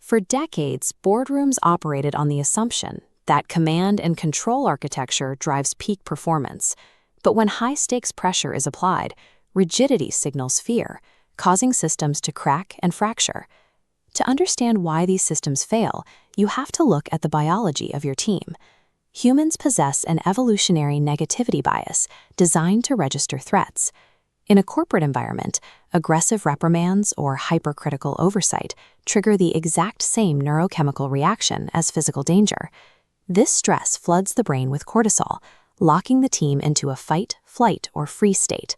For decades, boardrooms operated on the assumption that command and control architecture drives peak performance. But when high-stakes pressure is applied, rigidity signals fear, causing systems to crack and fracture. To understand why these systems fail, you have to look at the biology of your team. Humans possess an evolutionary negativity bias designed to register threats. In a corporate environment, aggressive reprimands or hypercritical oversight trigger the exact same neurochemical reaction as physical danger. This stress floods the brain with cortisol, locking the team into a fight, flight, or freeze state.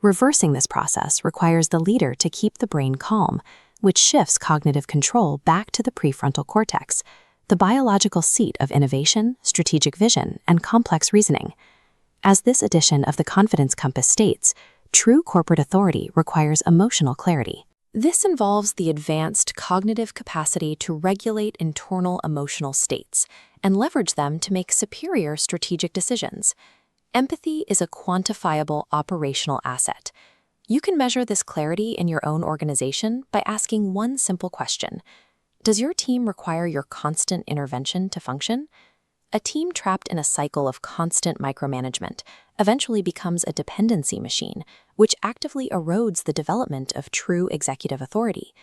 Reversing this process requires the leader to keep the brain calm, which shifts cognitive control back to the prefrontal cortex, the biological seat of innovation, strategic vision, and complex reasoning. As this edition of the Confidence Compass states, true corporate authority requires emotional clarity. This involves the advanced cognitive capacity to regulate internal emotional states and leverage them to make superior strategic decisions. Empathy is a quantifiable operational asset. You can measure this clarity in your own organization by asking one simple question. Does your team require your constant intervention to function? A team trapped in a cycle of constant micromanagement eventually becomes a dependency machine, which actively erodes the development of true executive authority.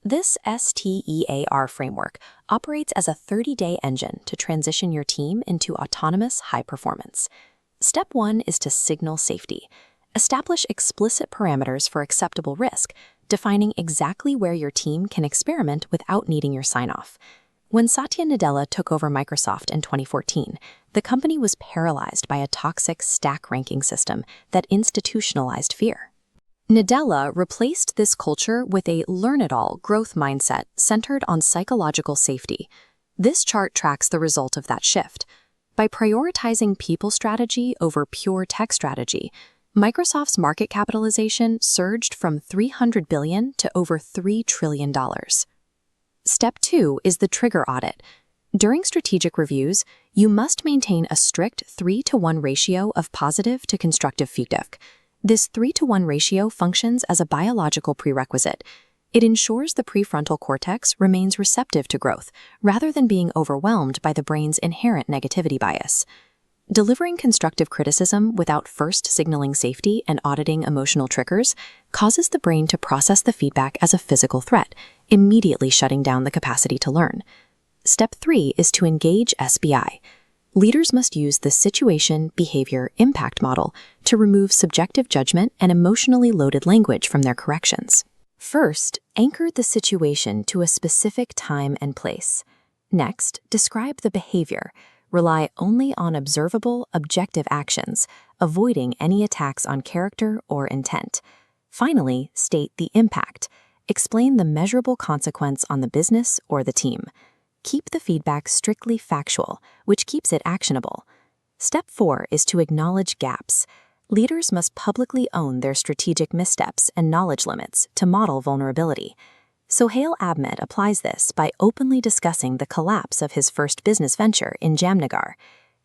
This S.T.E.A.R framework operates as a 30-day engine to transition your team into autonomous high performance. Step 1 is to signal safety. Establish explicit parameters for acceptable risk, defining exactly where your team can experiment without needing your sign-off. When Satya Nadella took over Microsoft in 2014, the company was paralyzed by a toxic stack ranking system that institutionalized fear. Nadella replaced this culture with a learn-it-all growth mindset centered on psychological safety. This chart tracks the result of that shift. By prioritizing people strategy over pure tech strategy, Microsoft's market capitalization surged from $300 billion to over $3 trillion. Step 2 is the trigger audit. During strategic reviews, you must maintain a strict 3-to-1 ratio of positive to constructive feedback. This 3-to-1 ratio functions as a biological prerequisite. It ensures the prefrontal cortex remains receptive to growth, rather than being overwhelmed by the brain's inherent negativity bias. Delivering constructive criticism without first signaling safety and auditing emotional triggers causes the brain to process the feedback as a physical threat, immediately shutting down the capacity to learn. Step 3 is to engage SBI. Leaders must use the situation, behavior, impact model to remove subjective judgment and emotionally loaded language from their corrections. First, anchor the situation to a specific time and place. Next, describe the behavior. Rely only on observable, objective actions, avoiding any attacks on character or intent. Finally, state the impact. Explain the measurable consequence on the business or the team. Keep the feedback strictly factual, which keeps it actionable. Step 4 is to acknowledge gaps. Leaders must publicly own their strategic missteps and knowledge limits to model vulnerability. Sohail Ahmed applies this by openly discussing the collapse of his first business venture in Jamnagar.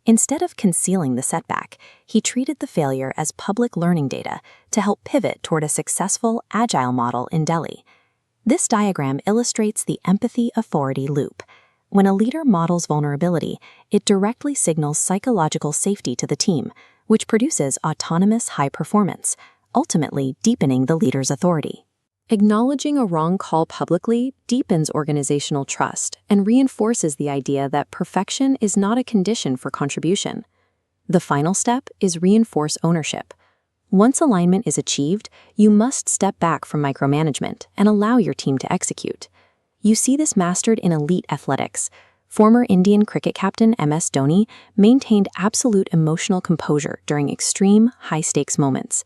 Instead of concealing the setback, he treated the failure as public learning data to help pivot toward a successful, agile model in Delhi. This diagram illustrates the empathy authority loop. When a leader models vulnerability, it directly signals psychological safety to the team, which produces autonomous high performance, ultimately deepening the leader's authority. Acknowledging a wrong call publicly deepens organizational trust and reinforces the idea that perfection is not a condition for contribution. The final step is reinforce ownership. Once alignment is achieved, you must step back from micromanagement and allow your team to execute. You see this mastered in elite athletics. Former Indian cricket captain MS Dhoni maintained absolute emotional composure during extreme, high-stakes moments.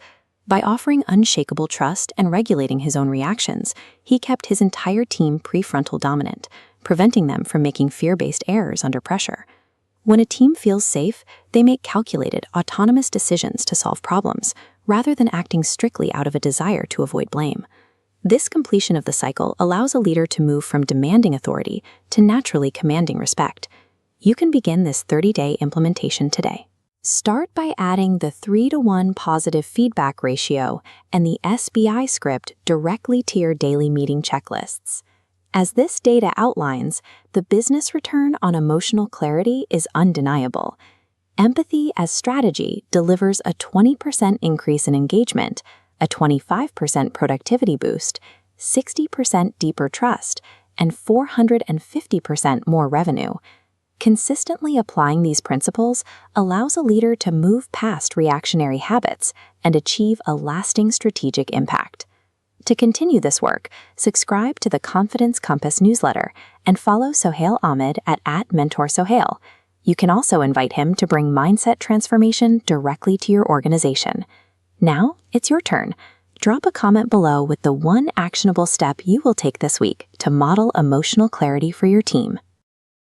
By offering unshakable trust and regulating his own reactions, he kept his entire team prefrontal dominant, preventing them from making fear-based errors under pressure. When a team feels safe, they make calculated, autonomous decisions to solve problems, rather than acting strictly out of a desire to avoid blame. This completion of the cycle allows a leader to move from demanding authority to naturally commanding respect. You can begin this 30-day implementation today. Start by adding the 3-to-1 positive feedback ratio and the SBI script directly to your daily meeting checklists. As this data outlines, the business return on emotional clarity is undeniable. Empathy as strategy delivers a 20% increase in engagement, a 25% productivity boost, 60% deeper trust, and 450% more revenue. Consistently applying these principles allows a leader to move past reactionary habits and achieve a lasting strategic impact. To continue this work, subscribe to the Confidence Compass newsletter and follow Sohail Ahmed at @mentorsohail. You can also invite him to bring mindset transformation directly to your organization. Now, it's your turn. Drop a comment below with the one actionable step you will take this week to model emotional clarity for your team.